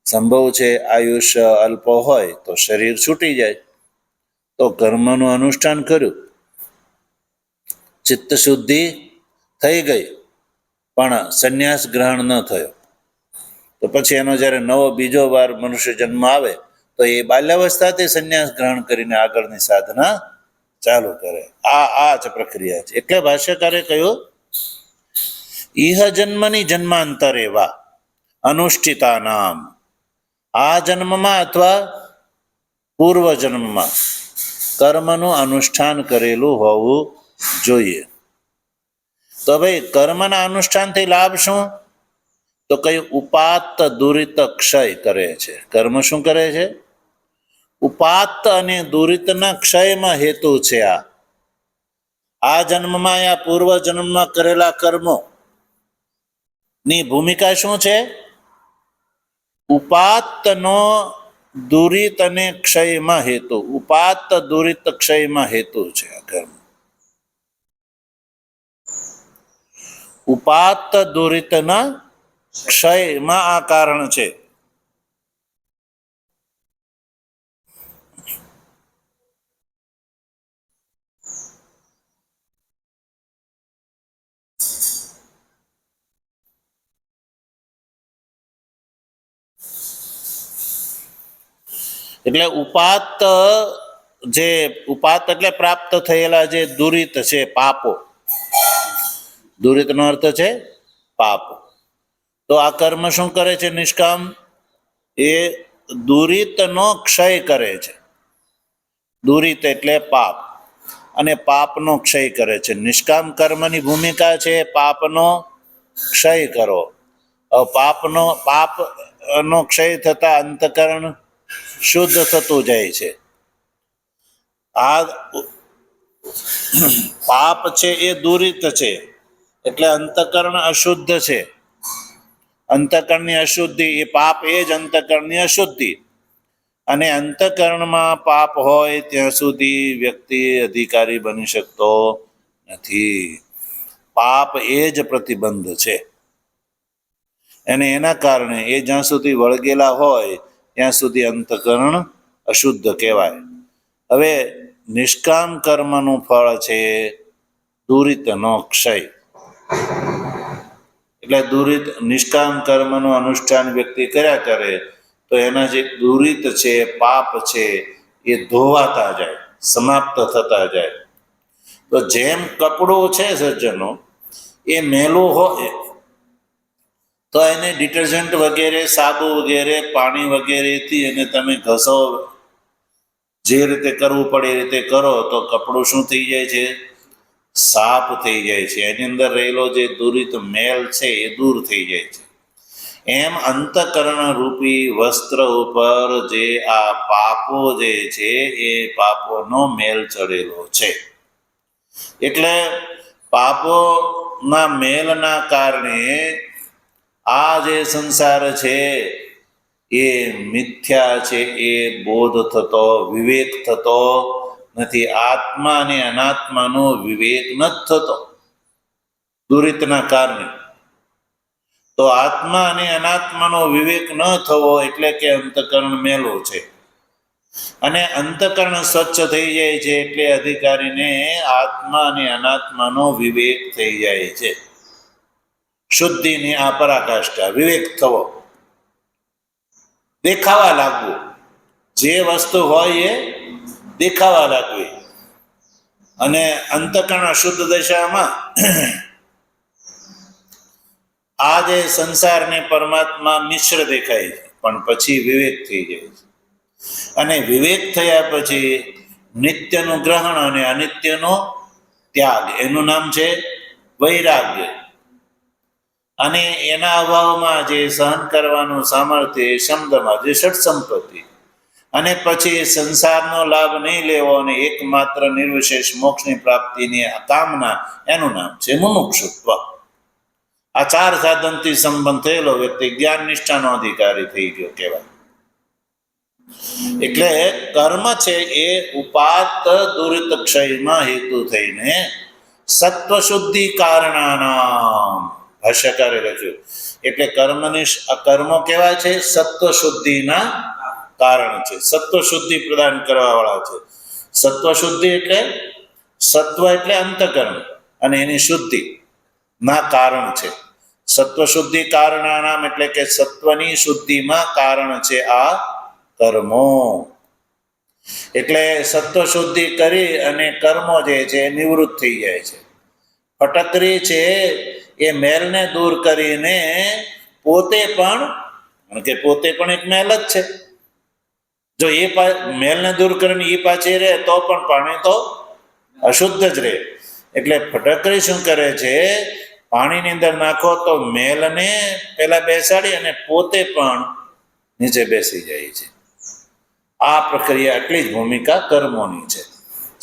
સંભવ છે આયુષ્ય અલ્પ હોય તો શરીર છૂટી જાય. તો કર્મનું અનુષ્ઠાન કર્યું, ચિત્ત શુદ્ધિ થઈ ગઈ, પણ સંન્યાસ ગ્રહણ ન થયો, તો પછી એનો જ્યારે નવો બીજો વાર મનુષ્ય જન્મ આવે તો એ બાલ્યાવસ્થાથી સંન્યાસ ગ્રહણ કરીને આગળની સાધના ચાલુ કરે. આ જ પ્રક્રિયા છે. એટલે ભાષ્યકારે કહ્યું, ઇહ જન્મની જન્માંતરે વા, અનુષ્ઠિતાનામ, આ જન્મમાં અથવા પૂર્વ જન્મમાં કર્મનું અનુષ્ઠાન કરેલું હોવું જોઈએ. તો ભાઈ કર્મના અનુષ્ઠાનથી લાભ શું? તો કઈ ઉપાત્ત દુરિત ક્ષય કરે છે. કર્મ શું કરે છે? ઉપાત્ત અને દુરિતના ક્ષયમાં હેતુ છે. આ જન્મમાં યા પૂર્વ જન્મમાં કરેલા કર્મો ની ભૂમિકા શું છે? ઉપાત્તનો દુરિત અને ક્ષયમાં હેતુ, ઉપાત્ત દુરિત ક્ષયમાં હેતુ છે આ કર્મ. ઉપાત્ત દુરિતના ક્ષયમાં આ કારણ છે. એટલે ઉપાત્ત એટલે પ્રાપ્ત થયેલા જે દુરિત છે, પાપો, દુરિતનો અર્થ છે પાપ. તો આ કર્મ શું કરે છે? નિષ્કામ એ દુરિતનો ક્ષય કરે છે. દુરિત એટલે પાપ, અને પાપનો ક્ષય કરે છે. નિષ્કામ કર્મની ભૂમિકા છે પાપનો ક્ષય કરો. પાપનો ક્ષય થતા અંતકરણ શુદ્ધ થતું જાય છે. આ પાપ છે એ દુરિત છે, એટલે અંતકરણ અશુદ્ધ છે. અંતકરણની અશુદ્ધિ એ પાપ, એ જ અંતકરણની અશુદ્ધિ. અને અંતકરણમાં પાપ હોય ત્યાં સુધી વ્યક્તિ અધિકારી બની શકતો નથી. પાપ એ જ પ્રતિબંધ છે. અને એના કારણે એ જ્યાં સુધી વળગેલા હોય ત્યાં સુધી અંતકરણ અશુદ્ધ કહેવાય. હવે નિષ્કામ કર્મનું ફળ છે દુરિતનો ક્ષય. એટલે નિષ્કામ કર્મનું અનુષ્ઠાન વ્યક્તિ કર્યા કરે તો એના જે દુરિત છે, પાપ છે, એ ધોવાતા જાય, સમાપ્ત થતા જાય. તો જેમ કપડું છે સજ્જનો, એ મેલું હોય તો એને ડિટર્જન્ટ વગેરે, સાબુ વગેરે, પાણી વગેરેથી એને તમે ઘસો, જે રીતે કરવું પડે એ રીતે કરો તો કપડું શું થઈ જાય છે? સાફ થઈ જાય છે. એની અંદર રહેલો જે દુરિત મેલ છે એ દૂર થઈ જાય છે. એમ અંતકરણ રૂપી વસ્ત્ર ઉપર જે આ પાપો જે છે એ પાપોનો મેલ ચડેલો છે. એટલે પાપોના મેલના કારણે આ જે સંસાર છે એ મિથ્યા છે, એ બોધ થતો, વિવેક થતો નથી. આત્મા અને અનાત્માનો વિવેક નથી થતો દુરિતના કારણે. તો આત્મા અને અનાત્માનો વિવેક ન થવો એટલે કે અંતકરણ મેલું છે. અને અંતકરણ સ્વચ્છ થઈ જાય છે એટલે અધિકારીને આત્મા અને અનાત્માનો વિવેક થઈ જાય છે. શુદ્ધિની આ પરાકાષ્ઠા, વિવેક થવો, દેખાવા લાગવું. જે વસ્તુ હોય એ દેખાવા લાગવી. અને અંતકરણ અશુદ્ધ દશામાં આ જે સંસારને પરમાત્મા મિશ્ર દેખાય છે, પણ પછી વિવેક થઈ જાય છે. અને વિવેક થયા પછી નિત્યનું ગ્રહણ અને અનિત્યનો ત્યાગ, એનું નામ છે વૈરાગ્ય. અને એના અભાવમાં જે સહન કરવાનું સામર્થ્ય, શબ્દમાં જે ષટ સંપત્તિ, અને પછી સંસારનો લાભ નહીં લેવો અને એકમાત્ર નિર્વિશેષ મોક્ષની પ્રાપ્તિની કામના, એનું નામ છે મુમુક્ષુત્વ. આ ચાર સાધનથી સંબંધ થયેલો વ્યક્તિ જ્ઞાન નિષ્ઠાનો અધિકારી થઈ ગયો કહેવાય. એટલે કર્મ છે એ ઉપાત્ત દુરિત ક્ષયમાં હેતુ થઈને સત્વ શુદ્ધિ કારણાનામ, ભાષ્યકારે લખ્યું. એટલે કર્મો કેવા છે? સત્વ શુદ્ધિના કારણ છે, સત્વ શુદ્ધિ પ્રદાન કરવા વાળા છે. સત્વ શુદ્ધિ એટલે સત્વ એટલે અંતકરણ અને એની શુદ્ધિ ના કારણ છે. સત્વ શુદ્ધિ કારણાનામ એટલે કે સત્વની શુદ્ધિમાં કારણ છે આ કર્મો. એટલે સત્વ શુદ્ધિ કરી અને કર્મો જે છે નિવૃત્ત થઈ જાય છે. ફટકરી છે એ મેલને દૂર કરીને પોતે પણ, કારણ કે પોતે પણ એક મેલ જ છે, જો એ મેલને દૂર કરીને એ પાછી રહે તો પણ પાણી તો અશુદ્ધ જ રહે. એટલે ફટકરી શું કરે છે, પાણીની અંદર નાખો તો મેલને પેલા બેસાડી અને પોતે પણ નીચે બેસી જાય છે. આ પ્રક્રિયા એટલી જ ભૂમિકા કર્મોની છે.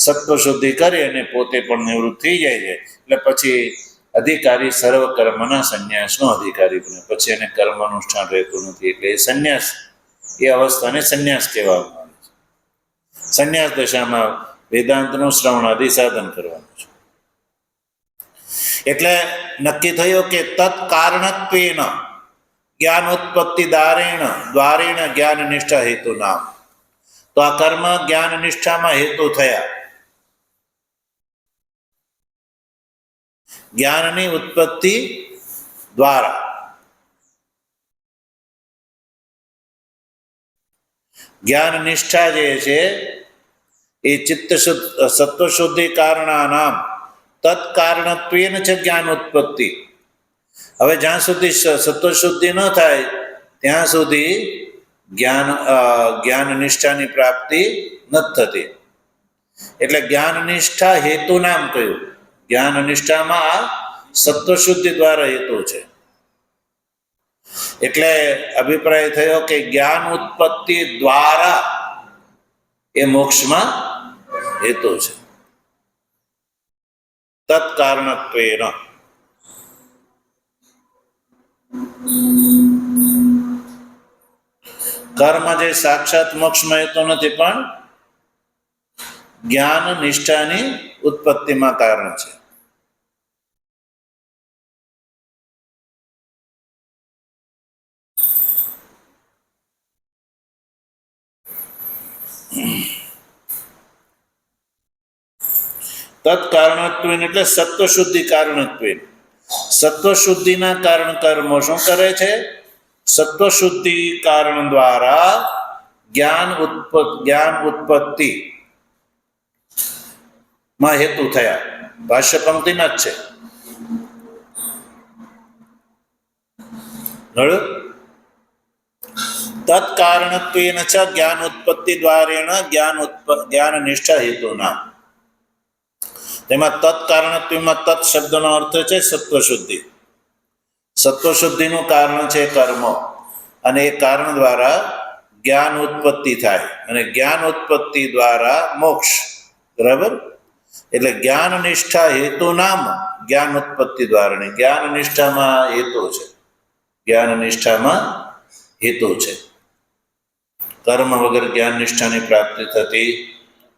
સત્વ શુદ્ધિ કરી અને પોતે પણ નિવૃત્ત થઈ જાય છે. એટલે પછી અધિકારી સર્વ કર્મના સંન્યાસનો અધિકારી બને, પછી એને કર્મ અનુષ્ઠાન રહેતું નથી. એટલે એ સંન્યાસ, એ અવસ્થાને સંન્યાસ કહેવામાં આવે છે. સંન્યાસ દશામાં વેદાંતનું શ્રવણાદિ સાધન કરવાનું છે. એટલે નક્કી થયું કે તત્કારણત્વેન જ્ઞાન ઉત્પત્તિ દ્વારેણ જ્ઞાન નિષ્ઠા હેતુ નામ. તો આ કર્મ જ્ઞાન નિષ્ઠામાં હેતુ થયા. જ્ઞાનની ઉત્પત્તિ દ્વારા જ્ઞાન નિષ્ઠા જે છે એ ચિત્ત શુદ્ધ સત્વશુદ્ધિ કારણાનામ તત્કારણત્વેન છે જ્ઞાન ઉત્પત્તિ. હવે જ્યાં સુધી સત્વશુદ્ધિ ન થાય ત્યાં સુધી જ્ઞાન નિષ્ઠાની પ્રાપ્તિ નથી થતી. એટલે જ્ઞાન નિષ્ઠા હેતુ નામ કહ્યું. જ્ઞાન નિષ્ઠામાં આ સત્વશુદ્ધિ દ્વારા હેતુ છે. એટલે અભિપ્રાય થયો કે જ્ઞાન ઉત્પત્તિ દ્વારા એ મોક્ષમાં હેતુ છે. તત્કારણત્વેન કર્મ જે સાક્ષાત મોક્ષમાં હેતુ નથી, પણ જ્ઞાન નિષ્ઠાની ઉત્પત્તિમાં કારણ છે. તત્કારણત્વેન એટલે સત્વશુદ્ધિ કારણત્વેન. સત્વશુદ્ધિના કારણ કર્મો શું કરે છે? સત્વશુદ્ધિ કારણ દ્વારા જ્ઞાન ઉત્પત્તિ માં હેતુ થયા. ભાષ્ય પંક્તિના જ છે. તત્કારણત્વેન ચ જ્ઞાન ઉત્પત્તિ દ્વારેણ જ્ઞાન નિષ્ઠા હેતુ નામ. તેમાં તત્કારણત્વમાં તત્ શબ્દનો અર્થ છે સત્વશુદ્ધિ. સત્વશુદ્ધિનું કારણ છે કર્મો, અને એ કારણ દ્વારા જ્ઞાન ઉત્પત્તિ થાય, અને જ્ઞાન ઉત્પત્તિ દ્વારા મોક્ષ. બરાબર? એટલે જ્ઞાન નિષ્ઠા હેતુ નામ જ્ઞાન ઉત્પત્તિ દ્વારા. જ્ઞાન નિષ્ઠામાં હેતુ છે, જ્ઞાન નિષ્ઠામાં હેતુ છે. કર્મ વગર જ્ઞાન નિષ્ઠાની પ્રાપ્તિ થતી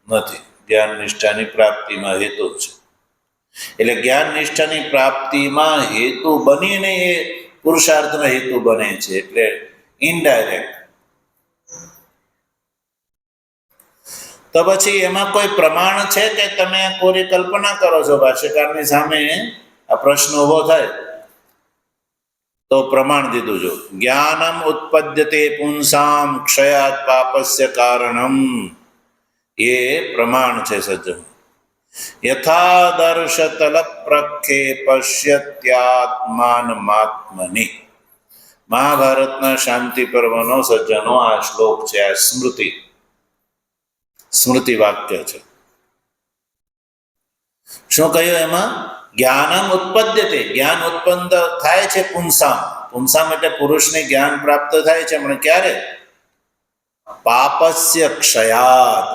નથી. જ્ઞાન નિષ્ઠાની પ્રાપ્તિમાં હેતુ છે. એટલે જ્ઞાન નિષ્ઠાની પ્રાપ્તિમાં હેતુ બનીને એ પુરુષાર્થનો હેતુ બને છે. એટલે ઇનડાયરેક્ટ. તો પછી એમાં કોઈ પ્રમાણ છે કે તમે કોરી કલ્પના કરો છો? ભાષ્યકારની સામે આ પ્રશ્ન ઉભો થાય તો પ્રમાણ દીધું જો. જ્ઞાનમ ઉત્પદ્યતે પુંસામ ક્ષયાત પાપસ્ય કારણમ. એ પ્રમાણ છે સજ્જન. યથાદર્શ તલ પ્રખ્યે પશ્યત્યાત્માનમાત્મનિ. મહાભારતના શાંતિ પર્વનો સજ્જનો આ શ્લોક છે. આ સ્મૃતિ વાક્ય છે. શું કહ્યું એમાં? જ્ઞાનમ ઉત્પદ્યતે, જ્ઞાન ઉત્પન્ન થાય છે પુંસામ. પુંસામ એટલે પુરુષને જ્ઞાન પ્રાપ્ત થાય છે, પણ ક્યારે? પાપસ્ય ક્ષયાદ.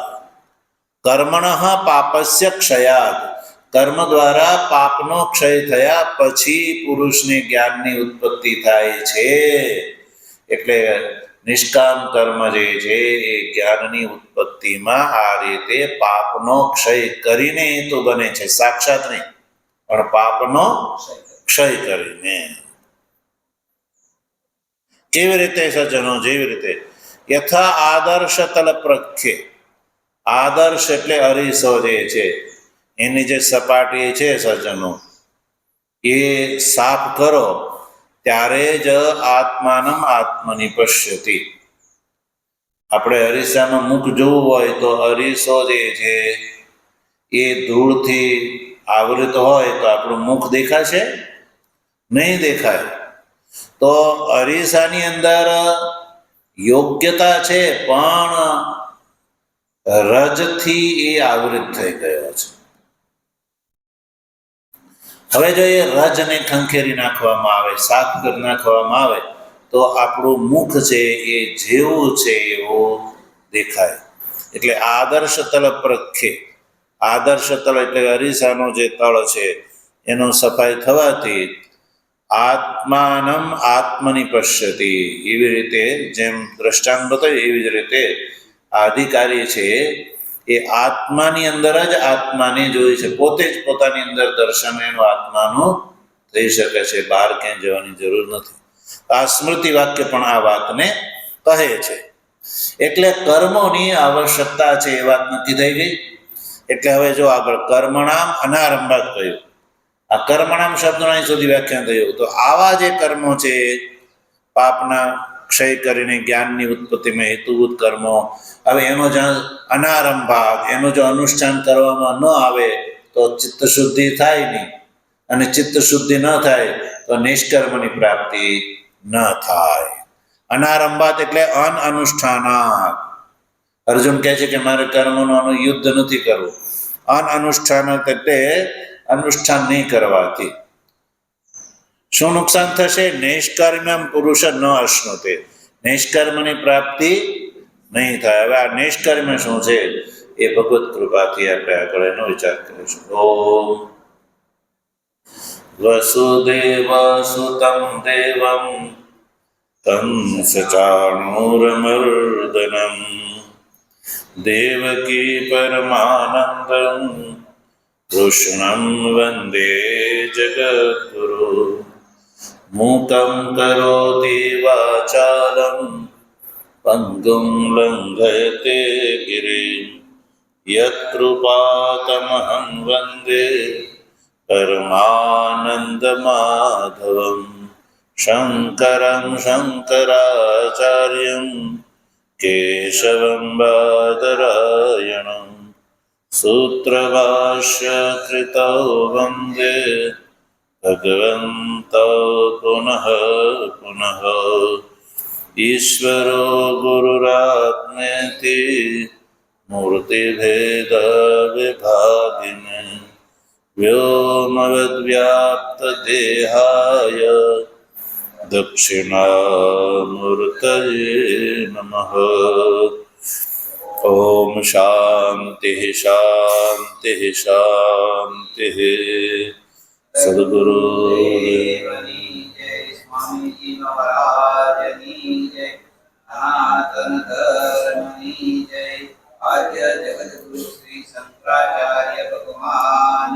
કર્મણઃ પાપસ્ય ક્ષયાદ. કર્મ દ્વારા પાપનો ક્ષય થયા પછી પુરુષને જ્ઞાનની ઉત્પત્તિ થાય છે. એટલે નિષ્કામ કર્મ જે છે એ જ્ઞાનની ઉત્પત્તિમાં આ રીતે પાપનો ક્ષય કરીને તો બને છે. સાક્ષાત નહીં, પણ પાપનો ક્ષય કરીને. કેવી રીતે સજ્જનો? જેવી રીતે યથા આદર્શ તલ પ્રખ્યે. આદર્શ એટલે અરીસો જે છે, એની જે સપાટી છે સજ્જનો, એ સાફ કરો ત્યારે જ આત્માનમ આત્મનિ પશ્યતિ. આપણે અરીસામાં મુખ જોવું હોય તો અરીસો જે છે એ ધૂળથી આવૃત હોય તો આપણું મુખ દેખાશે? નહીં દેખાય. તો અરીસાની અંદર યોગ્યતા છે, પણ રજથી એ આવૃત થઈ ગયો છે. હવે જો એ રજને ખંખેરી નાખવામાં આવે, સાફ કરી નાખવામાં આવે, તો આપણું મુખ છે એ જેવું છે એવું દેખાય. એટલે આદર્શ તલ પ્રખ્યે, આદર્શ તલ એટલે અરીસાનો જે તળ છે એનો સફાઈ થવાથી આત્માનમ આત્મનિ પશ્યતિ, એવી રીતે જેમ દ્રષ્ટાંત બતાવ્યું એવી જ રીતે આ અધિકારી છે એ આત્માની અંદર જ આત્માને જોઈ છે, પોતે જ પોતાની અંદર દર્શન એનું આત્માનું થઈ શકે છે, બહાર ક્યાંય જવાની જરૂર નથી. આ સ્મૃતિ વાક્ય પણ આ વાતને કહે છે. એટલે કર્મોની આવશ્યકતા છે એ વાત નક્કી થઈ ગઈ. એટલે હવે જો આગળ કર્મણામ અનારંભાત કહ્યું, આ કર્મણામ શબ્દનું અહીં સુધી વ્યાખ્યાન થયું. તો આવા જે કર્મો છે, પાપના ક્ષય કરીને જ્ઞાનની ઉત્પત્તિમાં હેતુભૂત કર્મો, હવે એનો જ્યાં અનારંભાત, એનું જો અનુષ્ઠાન કરવામાં ન આવે તો ચિત્ત શુદ્ધિ થાય નહીં, અને ચિત્ત શુદ્ધિ ન થાય તો નિષ્કર્મની પ્રાપ્તિ ન થાય. અનારંભાત એટલે અનઅનુષ્ઠાનાત. અર્જુન કહે છે કે મારે કર્મોનું યુદ્ધ નથી કરવું. અનઅનુષ્ઠાનાત એટલે અનુષ્ઠાન નહીં કરવાથી શું નુકસાન થશે? નૈષ્કર્મ્યમ પુરુષ ન અશ્નુતે, નૈષ્કર્મની પ્રાપ્તિ નહીં થાય. હવે આ નૈષ્કર્મ્ય શું છે એ ભગવત કૃપાથી આપણે આગળ એનો વિચાર કરીશું. ઓમ વસુદેવ સુતમ દેવમ કંસચાણૂરમર્દનમ દેવકી પરમાનંદમ કૃષ્ણં વંદે જગદ્ગુરુ. મૂકં કરોતિ વાચાલં પંગું લંઘયતે ગિરિં યત્કૃપાતમહં વંદે પરમાનંદમાધવં. શંકરં શંકરાચાર્યં કેશવં બાદરાયણં સૂત્રભાષ્યકૃતૌ વંદે ભગવन्तौ પુનઃ પુનઃ. ઈશ્વરો ગુરુરાત્મેતિ મૂર્તિભેદવિભાગિને વ્યોમવદ્વ્યાપ્તદેહાય દક્ષિણામૂર્તયે નમઃ. ઓમ શાંતિ શાંતિ શાંતિ. સદગુરુ દેવની જય, સ્વામીજી મહારાજની જય, સનાતન ધર્મની જય, આદ્ય જગદગુરુ શ્રી શંકરાચાર્ય ભગવાન